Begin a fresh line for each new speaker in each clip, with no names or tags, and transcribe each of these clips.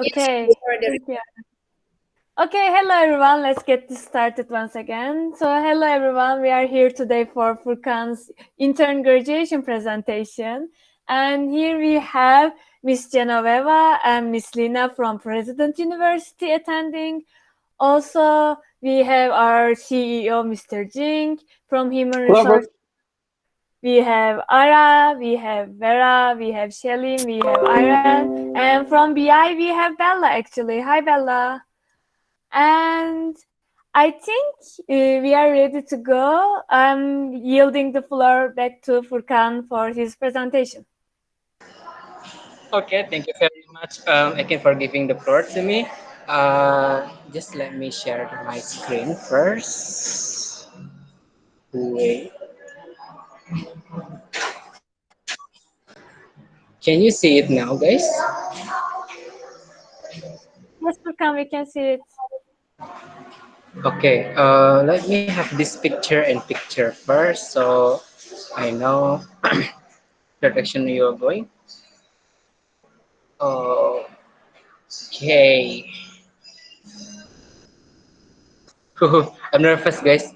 Yes,
Okay,
for the
thank you. Okay, hello everyone. Let's get this started once again. So, hello everyone. We are here today for Furqon's intern graduation presentation. And here we have Miss Genoveva and Miss Lina from President University attending. Also, we have our CEO, Mr. Jing, from Human
Hello, everyone.
Resource. We have Ara, we have Vera, we have Shelly, we have Iran, and from BI we have Bella actually. Hi Bella. And I think we are ready to go. I'm yielding the floor back to Furkan for his presentation.
Okay, thank you very much, again for giving the floor to me. Just let me share my screen first. Wait, can you see it now, guys?
Yes, Furkan, we can see it.
Okay, let me have this picture and picture first, so I know the direction you are going. Okay, I'm nervous, guys,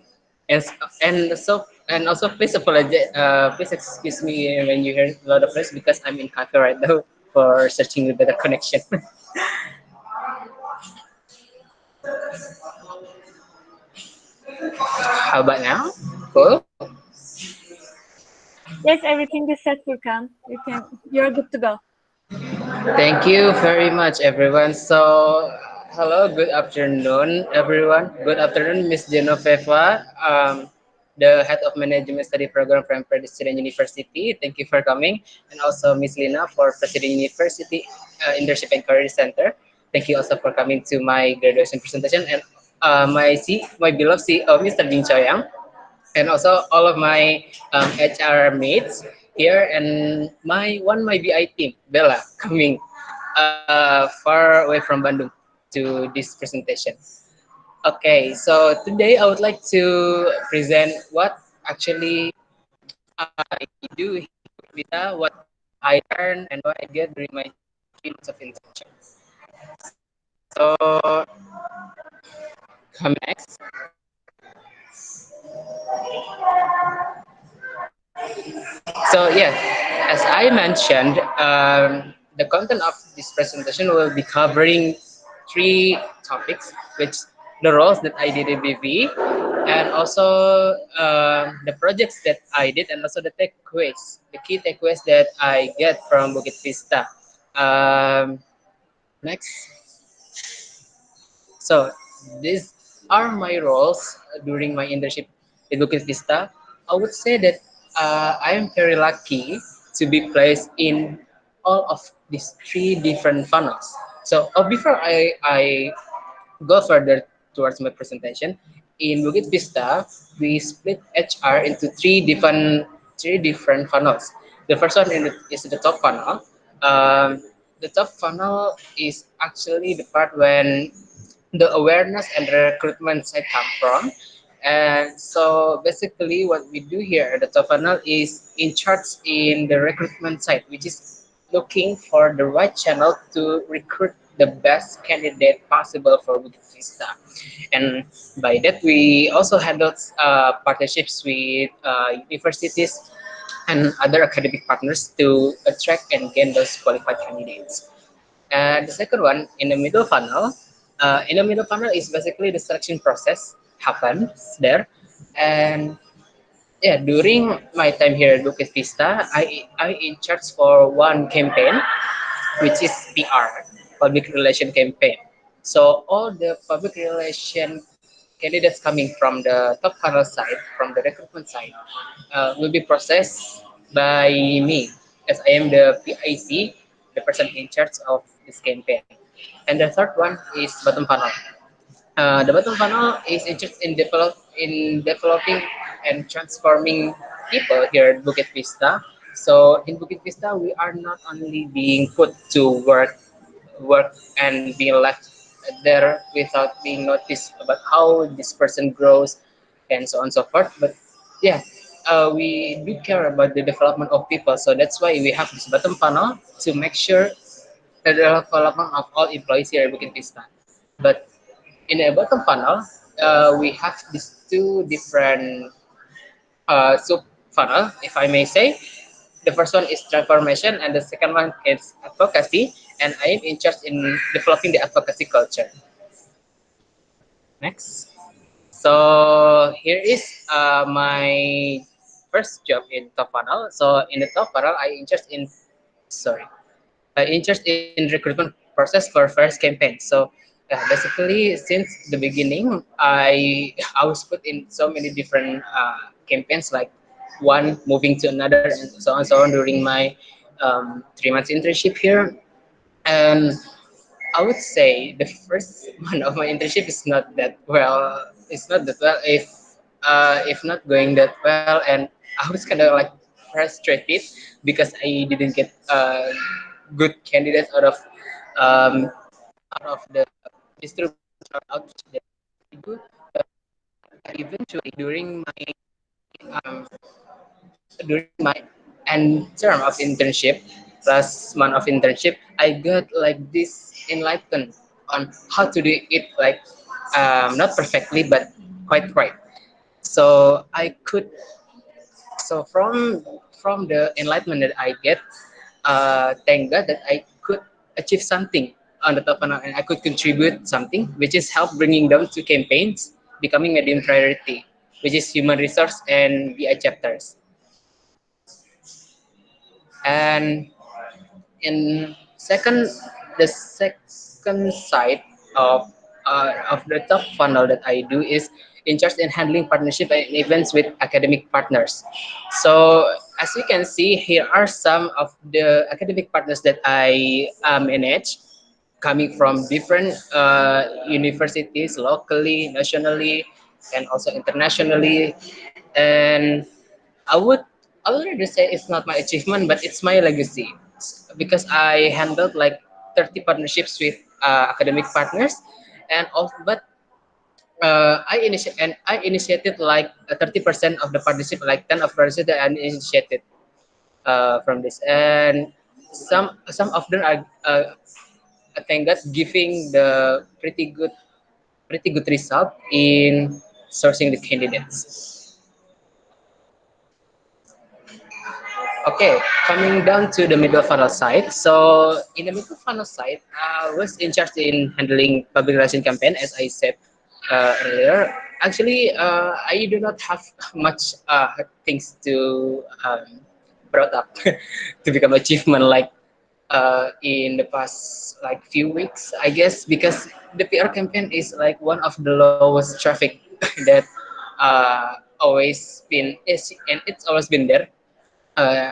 and and so and also please apologize. Please excuse me when you hear a lot of noise because I'm in cafe right now for searching a better connection. How about now? Cool.
Yes, everything is set, Furkan. You're good to go.
Thank you very much, everyone. So, hello, good afternoon, everyone. Good afternoon, Miss Genoveva, the head of management study program from President University. Thank you for coming, and also Miss Lina for President University Internship and Career Center. Thank you also for coming to my graduation presentation, and my beloved CEO, Mr. Jin Choyang, and also all of my HR mates here, and my BI team, Bella, coming far away from Bandung to this presentation. Okay, so today I would like to present what actually I do here with Vita, what I learned and what I get during my 3 months of internship. So come next. So yeah, as I mentioned, the content of this presentation will be covering three topics, which the roles that I did in BV, and also the projects that I did, and also the takeaways, the key takeaways that I get from Bukit Vista. Um, Next, so these are my roles during my internship in Bukit Vista. I would say that I am very lucky to be placed in all of these three different funnels. So before I go further towards my presentation, in Bukit Vista, we split HR into three different funnels. The first one is the top funnel. Um, the top funnel is actually the part when the awareness and recruitment side come from. And so basically what we do here at the top funnel is in charge in the recruitment side, which is looking for the right channel to recruit the best candidate possible for Bukit Vista. And by that, we also handle partnerships with universities and other academic partners to attract and gain those qualified candidates. And the second one, in the middle funnel is basically the selection process happens there. And yeah, during my time here at Bukit Vista, I in charge for one campaign, which is PR, public relation campaign. So all the public relation candidates coming from the top funnel side, from the recruitment side, will be processed by me, as I am the PIC, the person in charge of this campaign. And the third one is bottom funnel. The bottom funnel is interested in developing and transforming people here at Bukit Vista. So in Bukit Vista, we are not only being put to work and being left there without being noticed about how this person grows and so on and so forth. But yeah, we do care about the development of people. So that's why we have this bottom funnel to make sure the development of all employees here at Bukit Vista. But in the bottom funnel, we have these two different sub funnel, if I may say. The first one is transformation, and the second one is advocacy. And I am in charge in developing the advocacy culture. Next. So here is my first job in top funnel. So in the top funnel, I in charge in sorry, interest in recruitment process for first campaign. So basically, since the beginning, I was put in so many different campaigns, like one moving to another, and so on during my 3 months internship here. And I would say the first month of my internship is not that well. It's not that well. If not going that well, and I was kind of like frustrated because I didn't get good candidates um, out of the distribution outreach that I do. Eventually, during my end term of internship, last month of internship, I got like this enlightened on how to do it, like not perfectly but quite right. So I could so from the enlightenment that I get, thank God that I could achieve something on the top, and I could contribute something, which is help bringing them to campaigns becoming medium priority, which is human resource and BI chapters. And in the second side of the top funnel that I do is in charge in handling partnership and events with academic partners. So as you can see, here are some of the academic partners that I manage, coming from different universities, locally, nationally, and also internationally. And I would I would rather say it's not my achievement, but it's my legacy, because I handled like 30 partnerships with academic partners, and all, but I initiated like 30% of the partnership, like 10 of partnership that I initiated from this, and some of them are thank God giving the pretty good result in sourcing the candidates. Okay, coming down to the middle funnel side. So in the middle funnel side, I was in charge in handling public relation campaign, as I said earlier. Actually, I do not have much things to brought up to become achievement, like in the past like few weeks, I guess, because the PR campaign is like one of the lowest traffic that always been is, and it's always been there. Uh,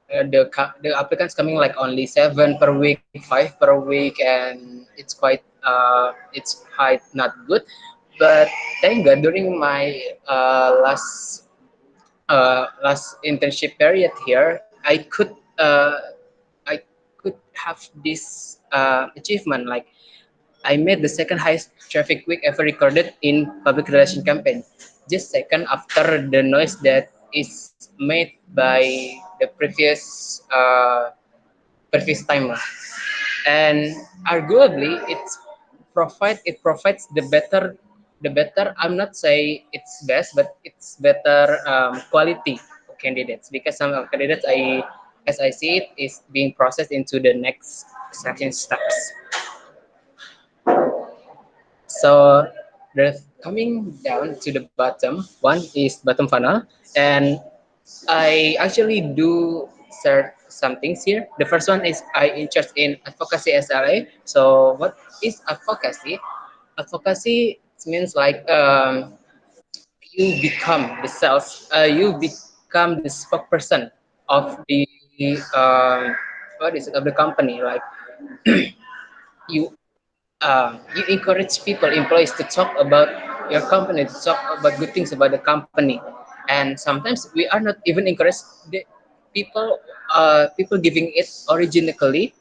the applicants coming like only 7 per week, 5 per week, and it's quite not good. But thank God during my last internship period here, I could have this achievement, like I made the second highest traffic week ever recorded in public relation campaign, just second after the noise that is made by the previous timer. And arguably, it provides the better. I'm not say it's best, but it's better quality of candidates, because some of candidates as I see it, is being processed into the next section steps. So the coming down to the bottom, one is bottom funnel, and I actually do start some things here. The first one is I interest in advocacy SLA. So what is advocacy? Advocacy means like you become you become the spokesperson of the um, what is it, of the company. Like you you encourage people, employees, to talk about your company, to talk about good things about the company. And sometimes we are not even encouraged the people giving it originally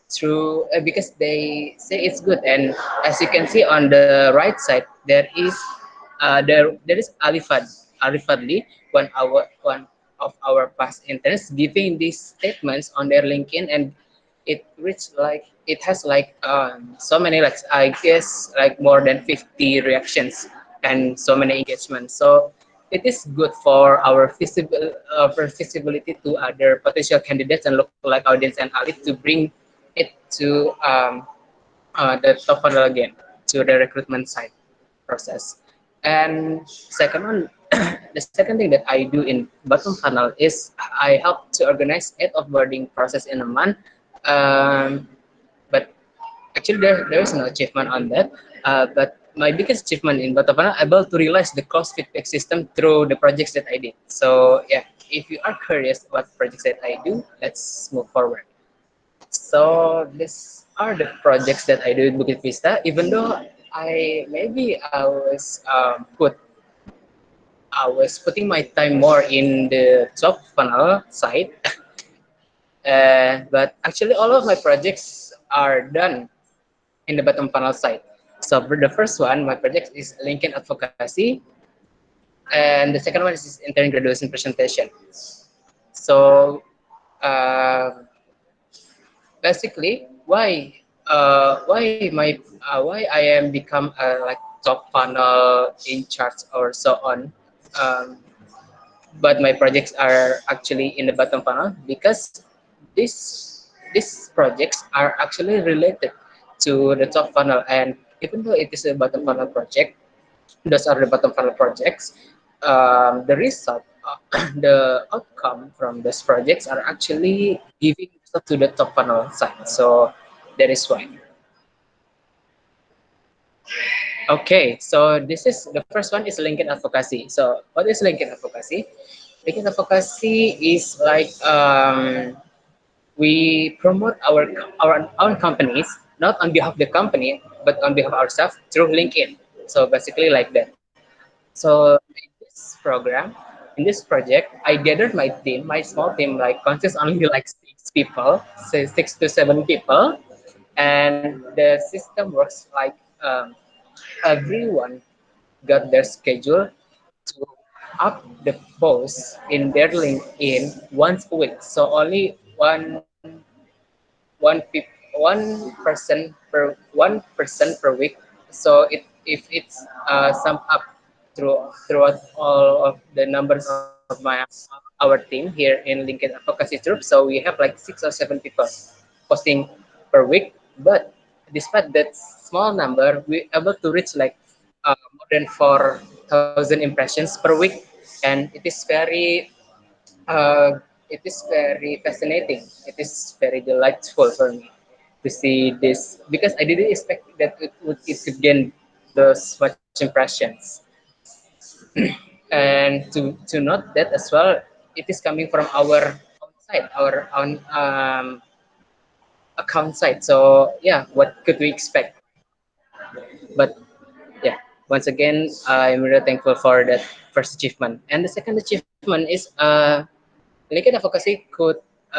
through because they say it's good. And as you can see on the right side, there is Alif Fadli, one of our past interns, giving these statements on their LinkedIn, and it reached like it has like so many, like I guess like more than 50 reactions and so many engagements. So it is good for our for visibility to other potential candidates and lookalike audience and allies to bring it to the top funnel again, to the recruitment side process. And second one, the second thing that I do in bottom funnel is I help to organize 8 offboarding process in a month. Um, but actually, there is no achievement on that. But my biggest achievement in bottom funnel, able to realize the close feedback system through the projects that I did. So yeah, if you are curious what projects that I do, let's move forward. So these are the projects that I do in Bukit Vista. Even though I was putting my time more in the top funnel side, but actually all of my projects are done in the bottom funnel side. So for the first one, my project is LinkedIn advocacy, and the second one is intern graduation presentation. So uh, basically, why I am become a like top funnel in charge or so on. Um, but my projects are actually in the bottom funnel because these projects are actually related to the top funnel, and even though it is a bottom funnel project, those are the bottom funnel projects. The result, the outcome from those projects are actually giving result to the top funnel side. So that is why. Okay, so this is the first one is LinkedIn advocacy. So what is LinkedIn advocacy? LinkedIn advocacy is like we promote our own companies, not on behalf of the company, but on behalf of ourselves through LinkedIn. So basically like that. So in this program, in this project, I gathered my team, my small team, like consists only like 6 people, say 6 to 7 people, and the system works like everyone got their schedule to up the post in their LinkedIn once a week. So only one person per week. So if it's sum up throughout all of the numbers of our team here in LinkedIn Advocacy Group, so we have like 6 or 7 people posting per week. But despite that small number, we able to reach like more than 4,000 impressions per week, and uh, it is very fascinating. It is very delightful for me to see this because I didn't expect that it could gain those much impressions. And to note that as well, it is coming from our own side, our own account side. So yeah, what could we expect? But yeah, once again, I'm really thankful for that first achievement. And the second achievement is LinkedIn Advocacy could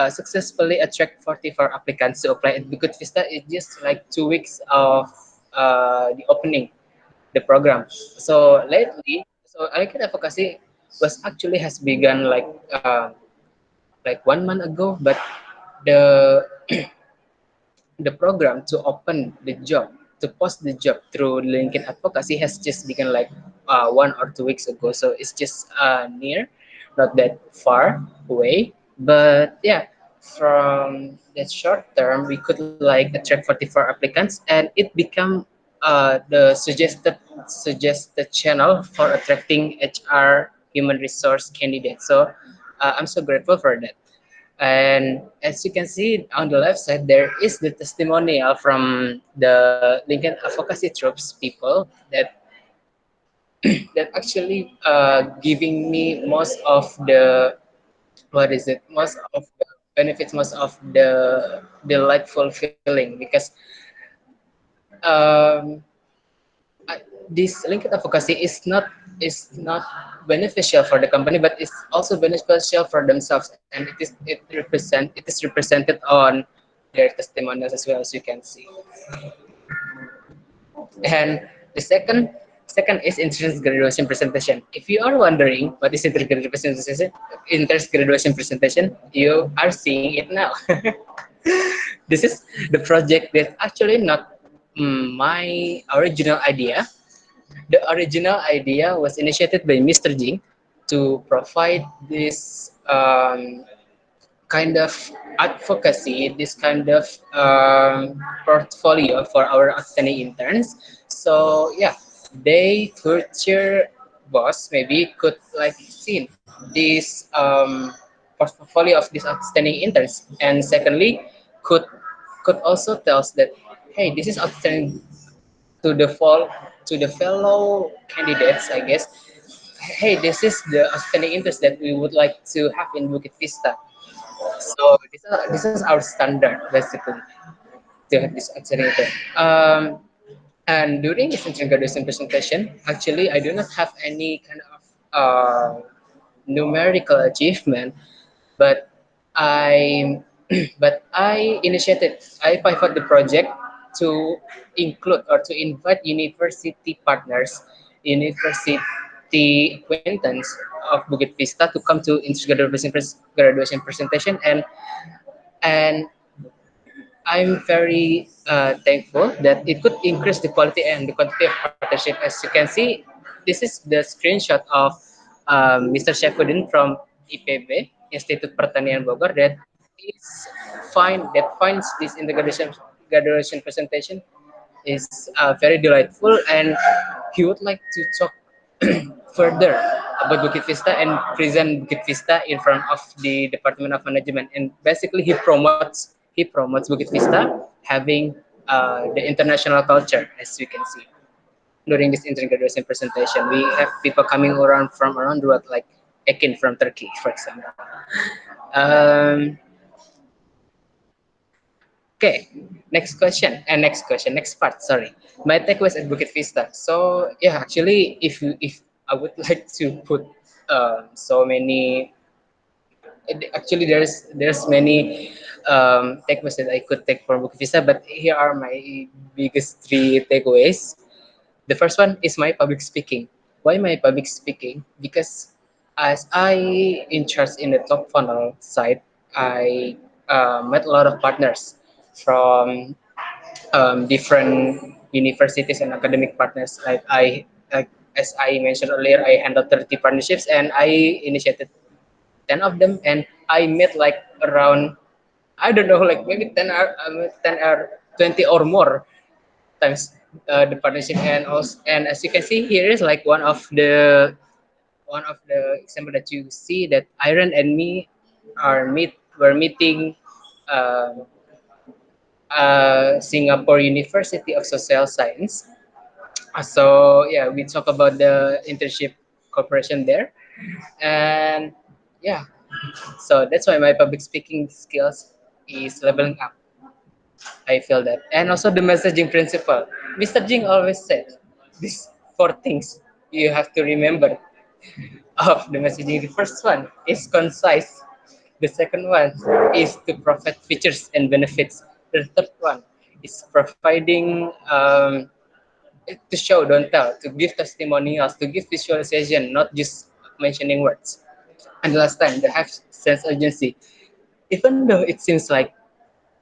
successfully attract 44 applicants to apply at Bukit Vista. It's just like 2 weeks of the opening the program. So lately, so LinkedIn Advocacy was actually has begun like 1 month ago, but the the program to open the job, to post the job through LinkedIn Advocacy has just begun like 1 or 2 weeks ago. So it's just near, not that far away. But yeah, from that short term, we could like attract 44 applicants, and it become the suggested channel for attracting HR human resource candidates. So I'm so grateful for that. And as you can see on the left side, there is the testimonial from the Lincoln Advocacy Troops people that actually giving me most of the what is it most of the benefits, most of the delightful feeling because um, this linked advocacy is not beneficial for the company, but it's also beneficial for themselves, and it is represented on their testimonials as well, as you can see. And the second is entrance graduation presentation. If you are wondering what is entrance graduation presentation, you are seeing it now. This is the project that actually not my original idea. The original idea was initiated by Mr. Jing to provide this kind of advocacy, this kind of portfolio for our outstanding interns. So yeah, they future boss maybe could like see this portfolio of these outstanding interns, and secondly, could also tell us that hey, this is outstanding to the fall to the fellow candidates, I guess. Hey, this is the outstanding interest that we would like to have in Bukit Vista. So this is our standard basically to have this accelerator. And during this intern graduation presentation, actually I do not have any kind of numerical achievement, but I I pivot the project to include or to invite university partners, university acquaintance of Bukit Vista to come to graduation presentation, and I'm very thankful that it could increase the quality and the quantity of partnership. As you can see, this is the screenshot of Mr. Syafuddin from IPB, Institut Pertanian Bogor, that is finds this integration graduation presentation is very delightful, and he would like to talk further about Bukit Vista and present Bukit Vista in front of the Department of Management. And basically, he promotes Bukit Vista having the international culture, as we can see during this intern graduation presentation. We have people coming around from around the world, like Ekin from Turkey, for example. Um, Okay, next part. Sorry, my takeaways at Bukit Vista. So yeah, actually, if I would like to put so many, actually there's many takeaways that I could take from Bukit Vista, but here are my biggest three takeaways. The first one is my public speaking. Why my public speaking? Because as I in charge in the top funnel side, I met a lot of partners from different universities and academic partners. Like as I mentioned earlier, I handled 30 partnerships and I initiated 10 of them, and I met like around, I don't know, like maybe 10 or 20 or more times the partnership. And also, and as you can see here is like one of the example that you see that Iron and me were meeting um, Singapore University of Social Science. So yeah, we talk about the internship cooperation there, and yeah, so that's why my public speaking skills is leveling up. I feel that, and also the messaging principle. Mr. Jing always said these four things you have to remember of the messaging. The first one is concise. The second one is to provide features and benefits. The third one is providing to show, don't tell, to give testimonials, to give visualization, not just mentioning words. And the last time, they have sense urgency. Even though it seems like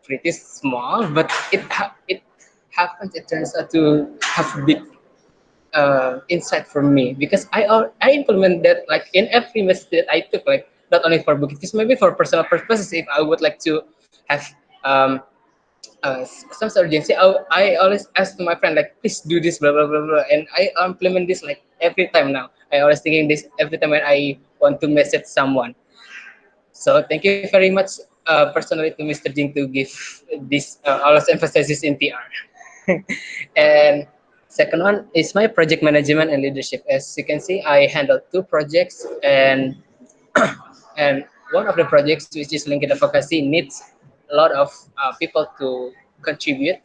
pretty small, but it happens. It turns out to have big insight from me, because I implement that like in every message that I took, like not only for Bukit Vista, maybe for personal purposes. If I would like to have um, some urgency, I always ask to my friend like, please do this, blah blah blah blah, and I implement this like every time now. I always thinking this every time when I want to message someone. So thank you very much personally to Mr. Jing to give this always emphasizes in PR. And second one is my project management and leadership. As you can see, I handle two projects, and one of the projects, which is linked advocacy, needs a lot of people to contribute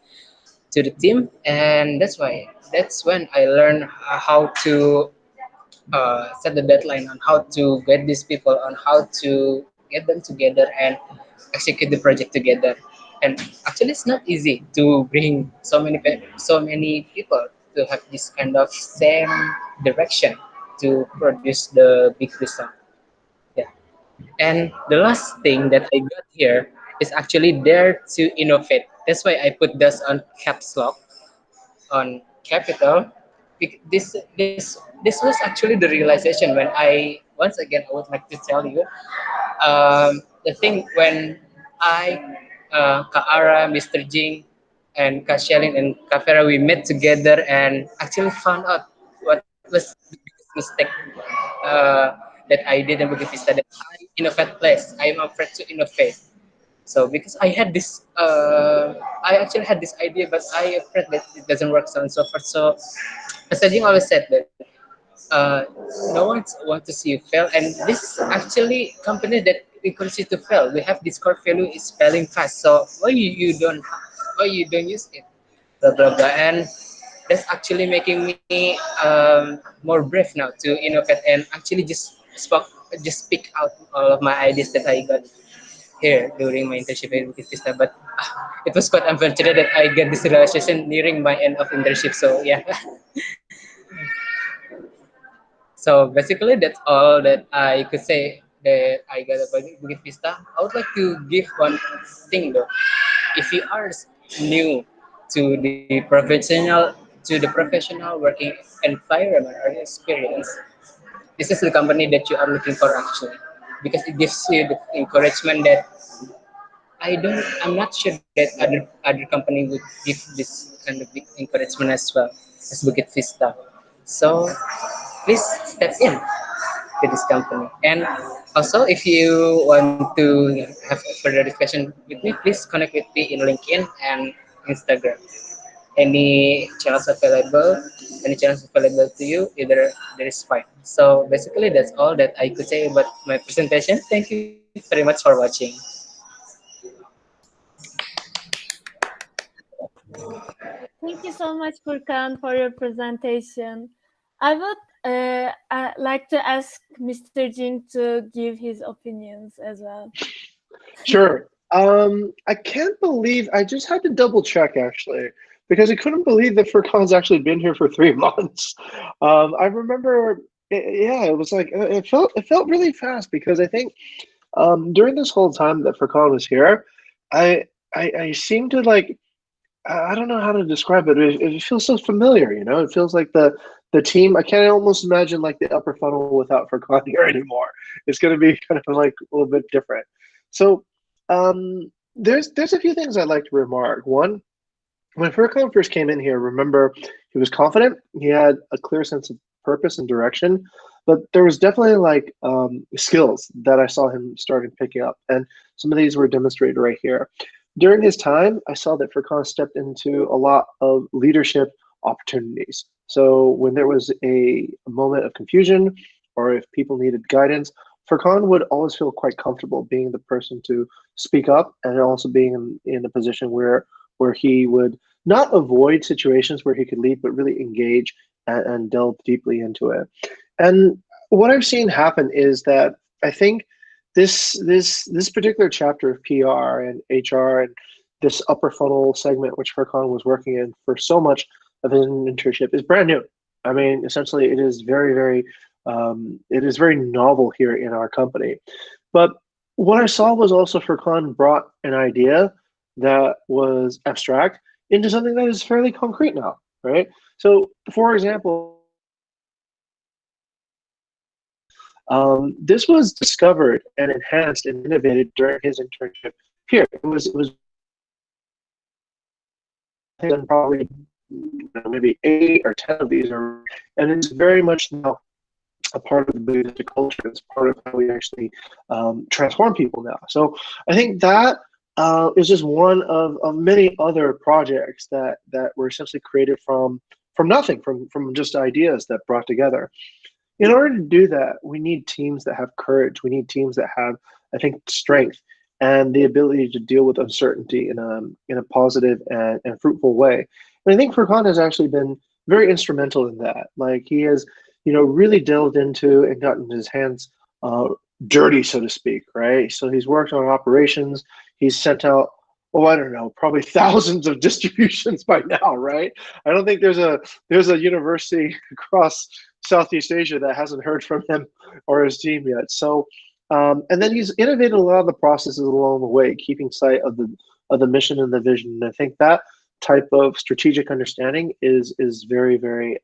to the team, and that's when I learned how to set the deadline, on how to get these people, on how to get them together and execute the project together. And actually, it's not easy to bring so many people to have this kind of same direction to produce the big result. Yeah. And the last thing that I got here is actually there to innovate. That's why I put this on caps lock on capital. This was actually the realization when I once again I would like to tell you the thing when I Kak Ara, Mr. Jing, and Kak Shelin and Kak Vera, we met together and actually found out what was the biggest mistake that I did in Bukit Vista, that I innovate less. I am afraid to innovate. So because I had this, I actually had this idea, but I afraid that it doesn't work so on and so forth. So Mr. Jing always said that uh, no one wants to see you fail, and this actually company that encourage you to fail. We have this core value is failing fast. So why you don't use it? Blah blah blah, and that's actually making me more brave now to innovate and actually just speak out all of my ideas that I got here during my internship in Bukit Vista. But it was quite unfortunate that I get this realization nearing my end of internship. So yeah. So basically, that's all that I could say that I got about Bukit Vista. I would like to give one thing though. If you are new to the professional working environment or experience, this is the company that you are looking for actually, because it gives you the encouragement that I'm not sure that other company would give this kind of big encouragement as well as Bukit Vista. So please step in to this company. And also, if you want to have a further discussion with me, please connect with me in LinkedIn and Instagram. Any channels available to you, either there is fine. So basically, that's all that I could say about my presentation. Thank you very much for watching.
Thank you so much, Furkan, for your presentation. I would like to ask Mr. Jin to give his opinions as well.
Sure. I can't believe I just had to double check actually because I couldn't believe that Furqon's actually been here for 3 months. I remember, yeah, it was like it felt really fast because I think during this whole time that Furqon was here, I I seem to like I don't know how to describe it. It feels so familiar, you know. It feels like the team. I can't almost imagine like the upper funnel without Furqon here anymore. It's going to be kind of like a little bit different. So there's a few things I'd like to remark. One, when Furqon first came in here, remember he was confident. He had a clear sense of purpose and direction, but there was definitely like skills that I saw him starting picking up, and some of these were demonstrated right here. During his time, I saw that Furqon stepped into a lot of leadership opportunities. So when there was a moment of confusion or if people needed guidance, Furqon would always feel quite comfortable being the person to speak up and also being in a position where he would not avoid situations where he could lead, but really engage and delve deeply into it. And what I've seen happen is that I think this particular chapter of PR and HR and this upper funnel segment, which Furqon was working in for so much of his internship, is brand new. I mean, essentially, it is it is very novel here in our company. But what I saw was also Furqon brought an idea that was abstract into something that is fairly concrete now, right? So, for example, this was discovered and enhanced and innovated during his internship here. It was probably maybe 8 or 10 of these are, and it's very much now a part of the Buddhist culture. It's part of how we actually transform people now. So I think that is just one of many other projects that were essentially created from nothing, from just ideas that brought together. In order to do that, we need teams that have courage. We need teams that have, I think, strength and the ability to deal with uncertainty in a positive and fruitful way. And I think Furqon has actually been very instrumental in that. Like he has, really delved into and gotten his hands dirty, so to speak, right? So he's worked on operations. He's sent out, oh, I don't know, probably thousands of distributions by now, right? I don't think there's a university across Southeast Asia that hasn't heard from him or his team yet. So And then he's innovated a lot of the processes along the way, keeping sight of the mission and the vision. And I think that type of strategic understanding is very, very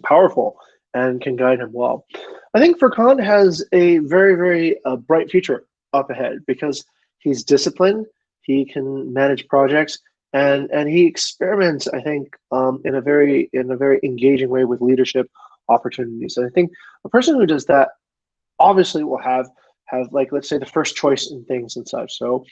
powerful and can guide him well. I think Furqon has a very, very bright future up ahead because he's disciplined, he can manage projects, and he experiments. I think in a very engaging way with leadership opportunities. And I think a person who does that obviously will have like, let's say, the first choice in things and such. So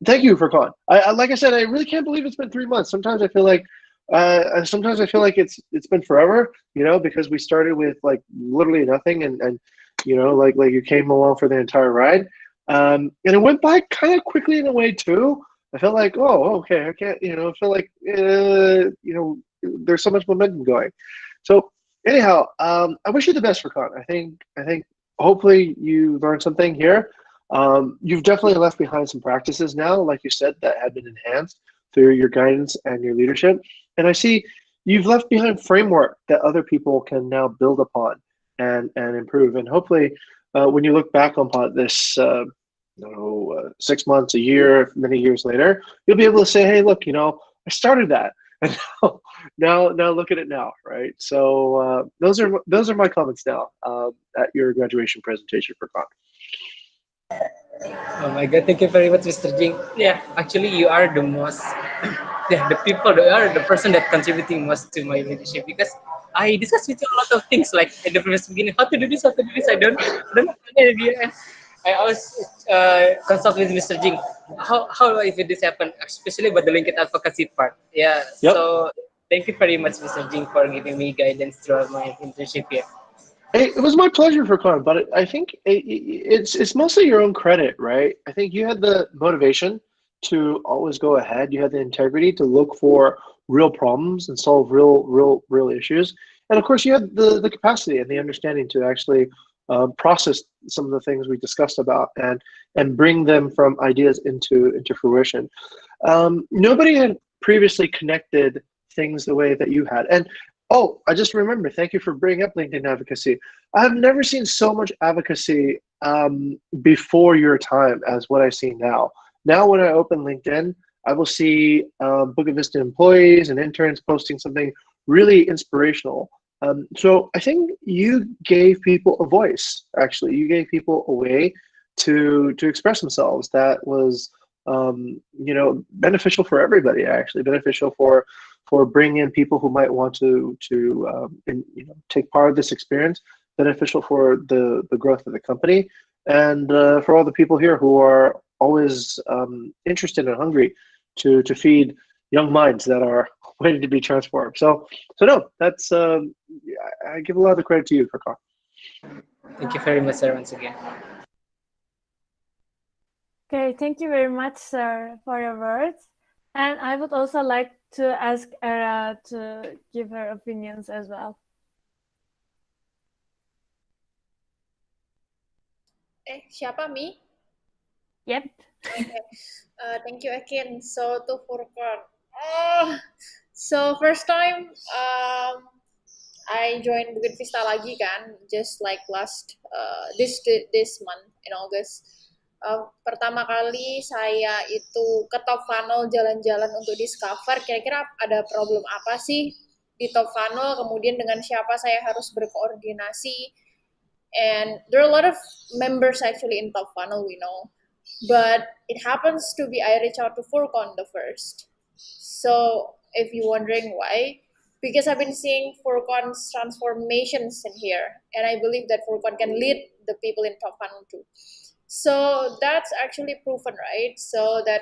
thank you Furqon. I like I said, I really can't believe it's been 3 months. Sometimes I feel like it's been forever, you know, because we started with like literally nothing, and you know, like you came along for the entire ride, and it went by kind of quickly in a way too. I felt like, oh, okay, I can't, you know, I feel like, you know, there's so much momentum going. So anyhow, I wish you the best for Con. I think hopefully you learned something here. You've definitely left behind some practices now, like you said, that have been enhanced through your guidance and your leadership. And I see you've left behind framework that other people can now build upon and improve. And hopefully, when you look back upon this, 6 months, a year, many years later, you'll be able to say, "Hey, look, you know, I started that, and now look at it now, right?" So those are my comments now at your graduation presentation for Con.
Oh my God, thank you very much, Mr. Jing. Yeah, actually, you are the most, yeah, the people, you are the person that contributing most to my leadership because I discussed with you a lot of things like at the previous beginning, how to do this, how to do this. I don't have any idea. And I always consult with Mr. Jing. How if this happen, especially about the linked advocacy part. Yeah,
Yep.
so thank you very much, Mr. Jing, for giving me guidance throughout my internship here.
Hey, it was my pleasure for Con, but I think it's mostly your own credit, right? I think you had the motivation to always go ahead. You had the integrity to look for real problems and solve real issues, and of course, you had the capacity and the understanding to actually process some of the things we discussed about and bring them from ideas into fruition. Nobody had previously connected things the way that you had, and oh, I just remember. Thank you for bringing up LinkedIn advocacy. I've never seen so much advocacy before your time as what I see now. Now, when I open LinkedIn, I will see Bukit Vista employees and interns posting something really inspirational. So I think you gave people a voice. Actually, you gave people a way to express themselves that was, you know, beneficial for everybody. Actually, beneficial for bringing in people who might want you know, take part of this experience, beneficial for the growth of the company, and for all the people here who are always interested and hungry to feed young minds that are waiting to be transformed. So no, that's I give a lot of the credit to you, Furqan.
Thank you very much, sir, once again.
Okay, thank you very much, sir, for your words. And I would also like to ask Era to give her opinions as well.
Siapa Mi?
Yep.
Okay. Thank you again. So to Furqon. So first time I joined Bukit Vista lagi kan, just like last this month in August. Pertama kali saya itu ke top funnel jalan-jalan untuk discover kira-kira ada problem apa sih di top funnel, kemudian dengan siapa saya harus berkoordinasi. And there are a lot of members actually in top funnel, we know. But it happens to be I reach out to Furqon the first. So if you're wondering why, because I've been seeing Furqon's transformations in here, and I believe that Furqon can lead the people in top funnel too. So that's actually proven, right? So that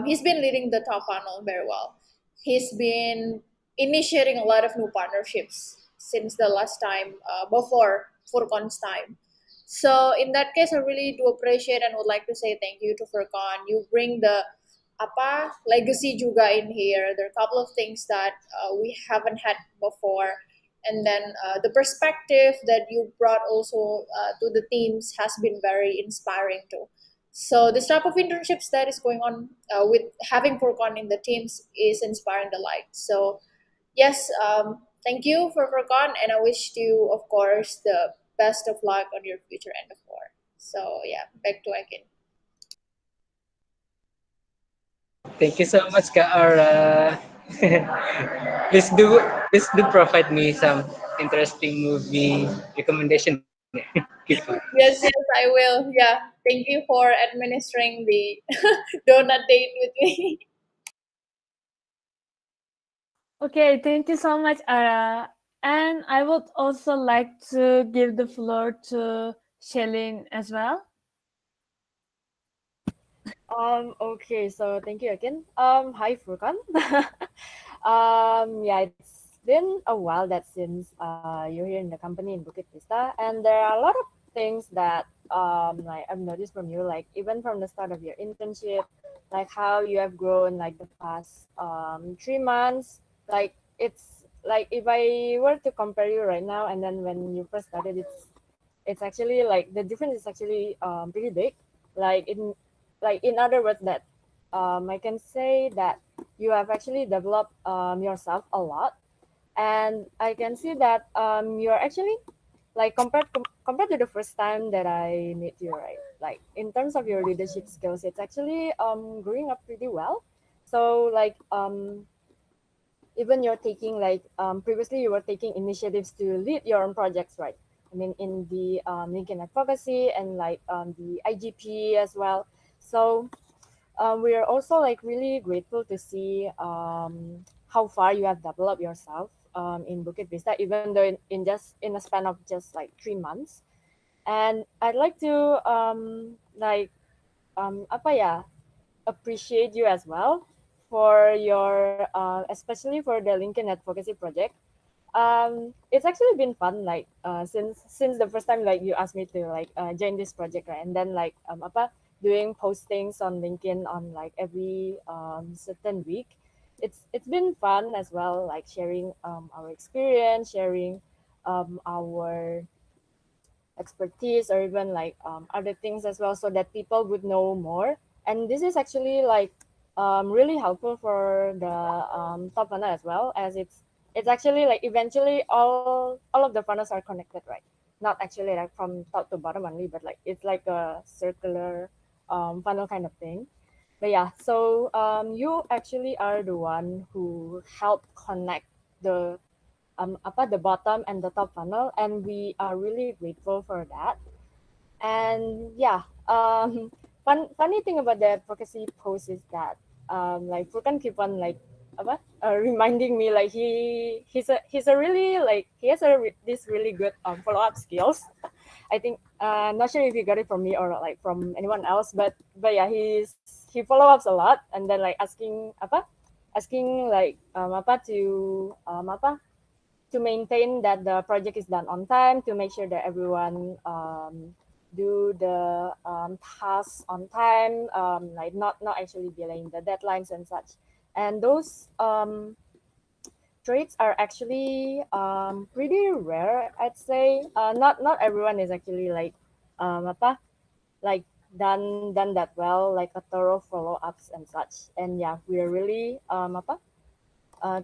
he's been leading the top funnel very well. He's been initiating a lot of new partnerships since the last time before Furqon's time. So in that case, I really do appreciate and would like to say thank you to Furqon. You bring the legacy juga in here. There are a couple of things that we haven't had before, and then the perspective that you brought also to the teams has been very inspiring too. So this type of internships that is going on with having Furqon in the teams is inspiring the light. So yes, thank you for Furqon, and I wish you, of course, the best of luck on your future endeavor. So yeah, back to Akin.
Thank you so much, Ka Aura. please do please do provide me some interesting movie recommendation.
Yes, yes, I will. Yeah, thank you for administering the donut date with me.
Okay, thank you so much, Ara. And I would also like to give the floor to Shelin as well.
Okay, so thank you again. Hi Furqon. Yeah, it's been a while that since you're here in the company in Bukit Vista, and there are a lot of things that like I've noticed from you, like even from the start of your internship, like how you have grown like the past 3 months. Like it's like if I were to compare you right now and then when you first started, it's actually like the difference is actually pretty big. Like in other words that I can say that you have actually developed yourself a lot, and I can see that you're actually like compared to the first time that I met you, right? Like in terms of your leadership skills, it's actually growing up pretty well. So like even you're taking like previously you were taking initiatives to lead your own projects, right? I mean in the LinkedIn advocacy and like the IGP as well. So we are also like really grateful to see how far you have developed yourself in Bukit Vista, even though in just in a span of just like 3 months. And I'd like to apa ya appreciate you as well for your especially for the Lincoln Advocacy Project. It's actually been fun like since the first time like you asked me to like join this project, right? And then like apa doing postings on LinkedIn on like every certain week. It's been fun as well, like sharing our experience, sharing our expertise or even like other things as well so that people would know more. And this is actually like really helpful for the top funnel as well, as it's actually like eventually all of the funnels are connected, right? Not actually like from top to bottom only, but like it's like a circular funnel kind of thing. But yeah, so you actually are the one who helped connect the apa the bottom and the top funnel, and we are really grateful for that. And yeah, funny thing about the advocacy post is that like Furkan keep on like apa reminding me like he's a really like he has this really good follow up skills. I think not sure if he got it from me or like from anyone else, but yeah, he follow ups a lot and then like asking like apa to maintain that the project is done on time, to make sure that everyone do the tasks on time, like not actually delaying the deadlines and such. And those traits are actually pretty rare, I'd say. Not everyone is actually like apa like done that well, like a thorough follow ups and such. And yeah, we're really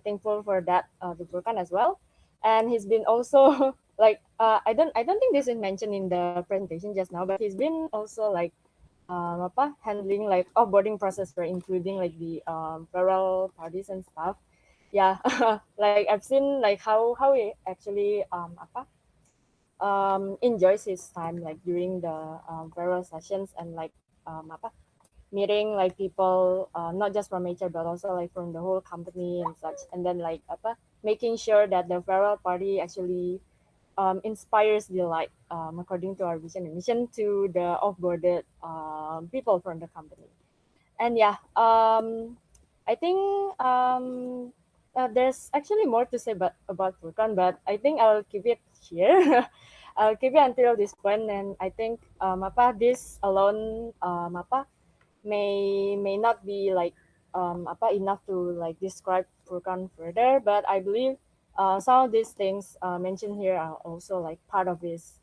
thankful for that to Furkan as well. And he's been also like I don't think this is mentioned in the presentation just now, but he's been also like handling like offboarding process for including like the plural parties and stuff. Yeah, like I've seen like how he actually enjoys his time like during the plural sessions and like meeting like people not just from HR but also like from the whole company and such, and then like making sure that the farewell party actually inspires delight according to our vision and mission to the off-boarded people from the company. And yeah, I think there's actually more to say about Furkan, but I think I'll keep it here. I'll keep it until this point, and I think this alone may not be like enough to like describe Furkan further, but I believe some of these things mentioned here are also like part of his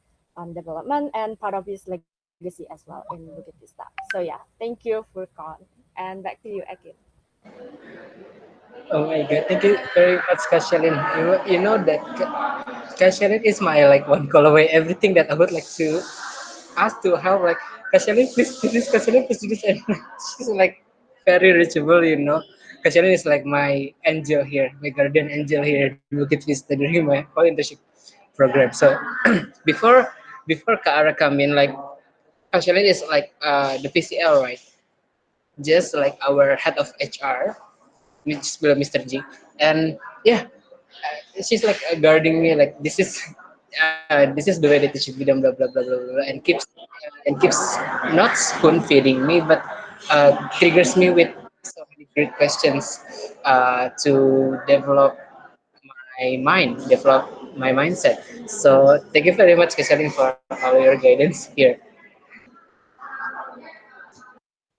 development and part of his legacy as well in Bukit Vista. So yeah, thank you Furkan, and back to you, Akin.
Oh my god, thank you very much, Kashalin. You know that Kasharin is my like one call away. Everything that I would like to ask to help, like Kasharin, please do this, Kasharin, please do this, and she's like very reachable, you know. Kasharin is like my angel here, my guardian angel here in Bukit Vista during my whole internship program. So before before Kara come in, like Kasharin is like the PCL, right? Just like our head of HR, which is Mr. G, and yeah, she's like guarding me like this is the way that it should be done, blah blah blah blah blah, and keeps not spoon feeding me, but triggers me with so many great questions to develop my mindset. So thank you very much, Keselin, for all your guidance here.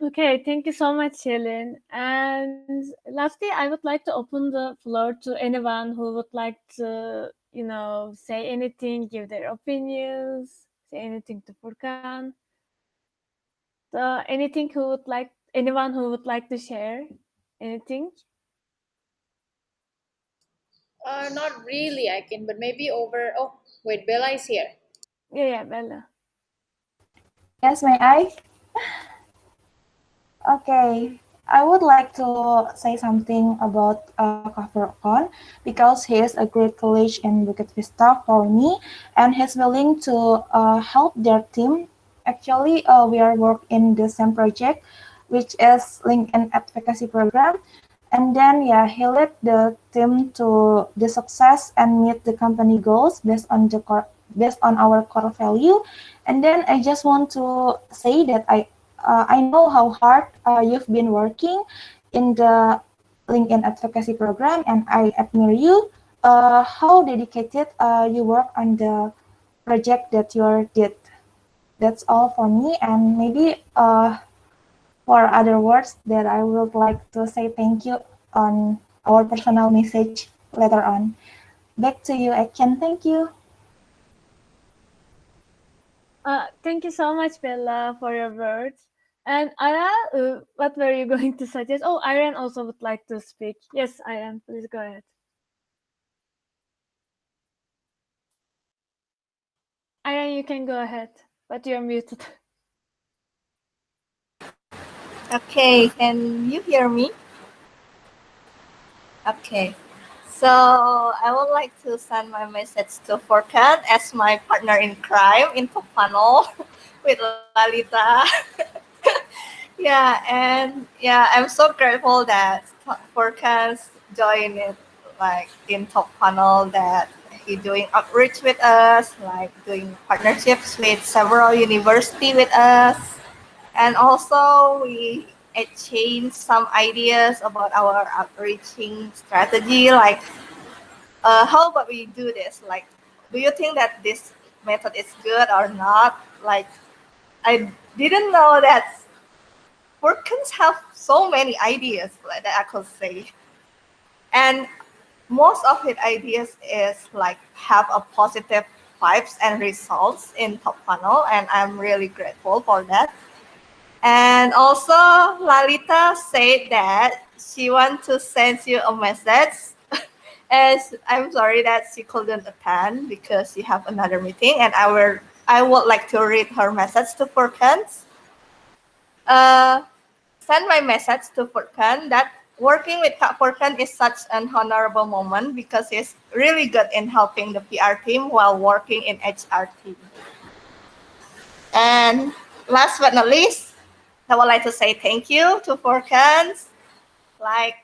Okay, thank you so much, Helen. And lastly, I would like to open the floor to anyone who would like to, say anything, give their opinions, say anything to Furkan. So anyone who would like to share anything?
Not really, I can, but maybe over. Oh, wait, Bella is here.
Yeah, Bella.
Yes, may I? Okay, I would like to say something about Furqon because he is a great colleague in Bukit Vista for me, and he's willing to help their team. Actually, we are working in the same project, which is LinkedIn advocacy program, and then yeah, he led the team to the success and meet the company goals based on our core value. And then I just want to say that I know how hard you've been working in the LinkedIn advocacy program, and I admire you. How dedicated you work on the project that you did. That's all for me, and maybe for other words that I would like to say thank you on our personal message later on. Back to you, Eken. Thank you.
Thank you so much, Bella, for your words. And Ara, what were you going to suggest? Oh, Iran also would like to speak. Yes, Iran, please go ahead. Iran, you can go ahead, but you're muted.
Okay, can you hear me? Okay, so I would like to send my message to Furqon as my partner in crime in Top Funnel with Lalita. Yeah, and yeah, I'm so grateful that Furqon's joined it like in Top Funnel, that he doing outreach with us, like doing partnerships with several university with us. And also, we exchanged some ideas about our outreaching strategy. Like, how about we do this? Like, do you think that this method is good or not? Like, I didn't know that workers have so many ideas like that I could say. And most of his ideas is like have a positive vibes and results in top funnel, and I'm really grateful for that. And also, Lalita said that she wants to send you a message. As I'm sorry that she couldn't attend because she have another meeting, and I would like to read her message to Furqon. Uh, Send my message to Furqon that working with Kak Furqon is such an honorable moment because he's really good in helping the PR team while working in HR team. And last but not least, I would like to say thank you to Furqon. Like,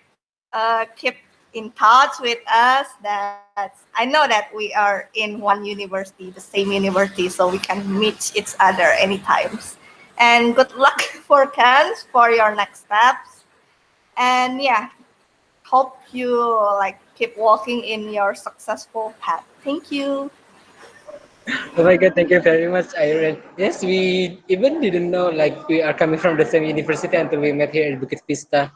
keep in touch with us. That I know that we are in one university, the same university, so we can meet each other anytime. And good luck Furqon for your next steps. And yeah, hope you like keep walking in your successful path. Thank you.
Oh my god, thank you very much, Iron. Yes, we even didn't know like we are coming from the same university until we met here in Bukit Vista.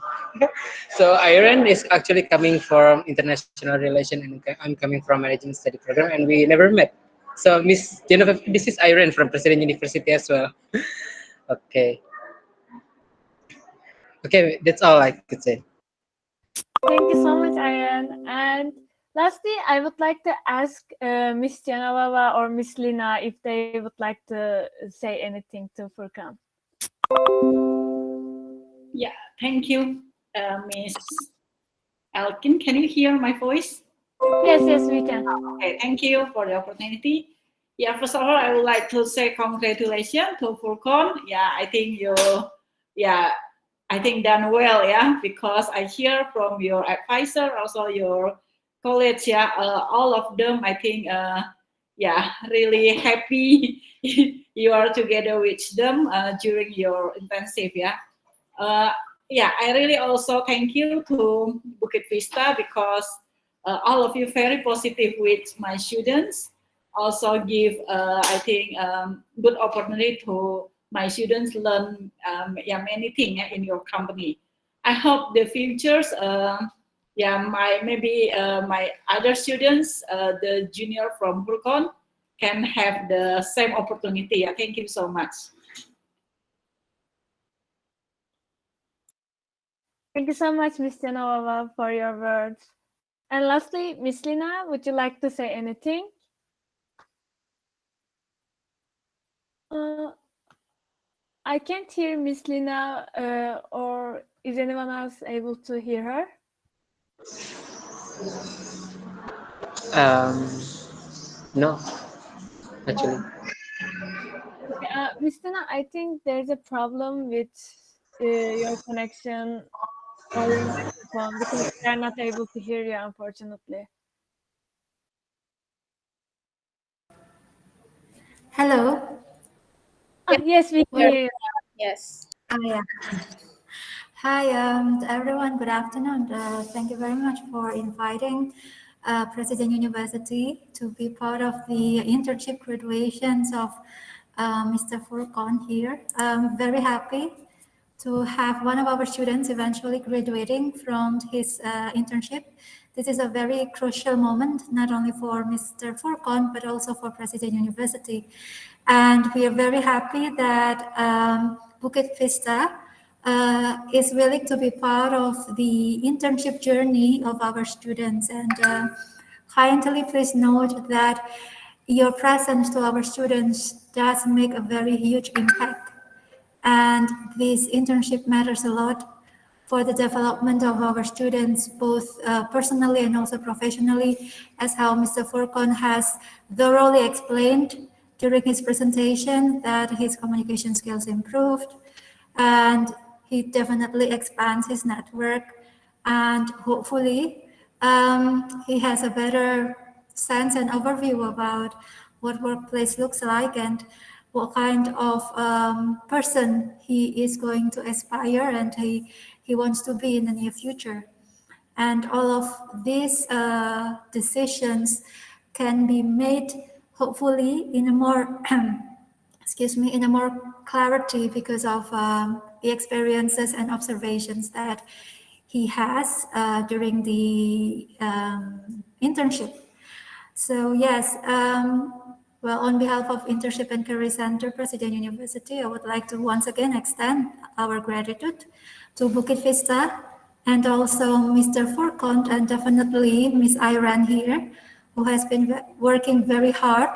So Iron is actually coming from international relation, and I'm coming from management study program, and we never met. So Miss Genevieve, this is Iron from President University as well. Okay, okay, that's all I could say.
Thank you so much, Iran. And Lastly, I would like to ask Miss Janavava or Miss Lina if they would like to say anything to Furqon.
Yeah, thank you, Miss Elkin. Can you hear my voice?
Yes, we can.
Okay, thank you for the opportunity. Yeah, first of all, I would like to say congratulations to Furqon. Yeah, I think I think done well, yeah, because I hear from your advisor, also your colleagues, yeah, all of them, I think, really happy you are together with them during your intensive, yeah. Uh, yeah, I really also thank you to Bukit Vista because all of you very positive with my students. Also give, I think, good opportunity to my students learn many things in your company. I hope the futures, my other students, the junior from Furqon, can have the same opportunity. Thank you so much.
Thank you so much, Miss Janavava, for your words. And lastly, Miss Lina, would you like to say anything? I can't hear Miss Lina, or is anyone else able to hear her?
No, actually.
Miss Lina, I think there's a problem with your connection or your microphone because we are not able to hear you, unfortunately.
Hello.
Yes, we can hear you.
Yes.
Yeah. Hi, everyone. Good afternoon. Thank you very much for inviting President University to be part of the internship graduations of Mr. Furqon here. I'm very happy to have one of our students eventually graduating from his internship. This is a very crucial moment, not only for Mr. Furqon, but also for President University. And we are very happy that Bukit Vista is willing to be part of the internship journey of our students. And kindly please note that your presence to our students does make a very huge impact. And this internship matters a lot for the development of our students, both personally and also professionally, as how Mr. Furqon has thoroughly explained during his presentation that his communication skills improved, and he definitely expands his network, and hopefully he has a better sense and overview about what workplace looks like and what kind of person he is going to aspire and he wants to be in the near future. And all of these decisions can be made hopefully in a more in a more clarity because of the experiences and observations that he has during the internship. So yes, well, on behalf of Internship and Career Center, President University, I would like to once again extend our gratitude to Bukit Vista and also Mr. Furqon and definitely Ms. Iran here, who has been working very hard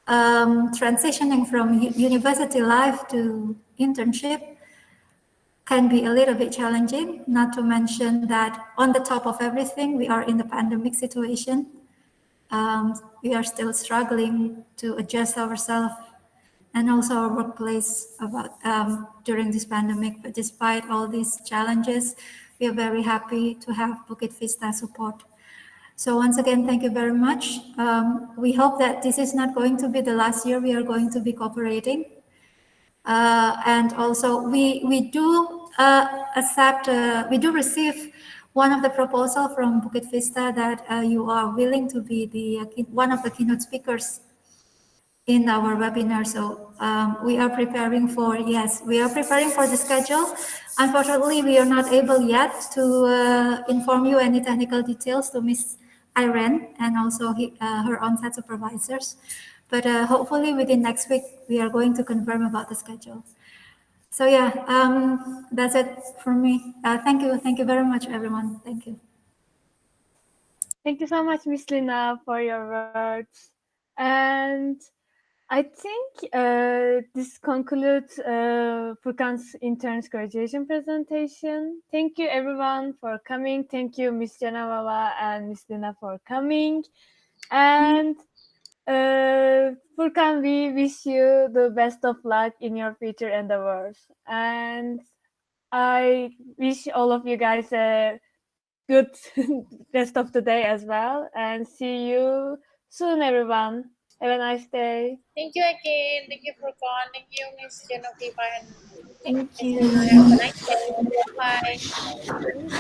transitioning from university life to internship can be a little bit challenging, not to mention that on the top of everything, we are in the pandemic situation. We are still struggling to adjust ourselves and also our workplace about during this pandemic. But despite all these challenges, we are very happy to have Bukit Vista support. So once again, thank you very much. We hope that this is not going to be the last year we are going to be cooperating. And also we do we do receive one of the proposal from Bukit Vista that you are willing to be one of the keynote speakers in our webinar. So we are preparing for the schedule. Unfortunately, we are not able yet to inform you any technical details to Ms. Irene and also her on-site supervisors. But hopefully within next week, we are going to confirm about the schedule. So yeah, that's it for me. Thank you very much, everyone. Thank you.
Thank you so much, Miss Lina, for your words. And I think this concludes Furqan's intern's graduation presentation. Thank you, everyone, for coming. Thank you, Miss Janavava and Miss Lina, for coming. And Furqan, we wish you the best of luck in your future endeavors. And I wish all of you guys a good rest of the day as well. And see you soon, everyone. Have a nice day.
Thank you again. Thank you for calling. Thank you, Miss Genoviva and
Thank
Miss
you.
Lina. Have a nice day. Bye.
Thank you.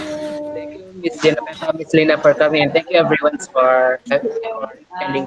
Thank you, Miss Genoveva, Miss Lina, for coming, and thank you everyone for attending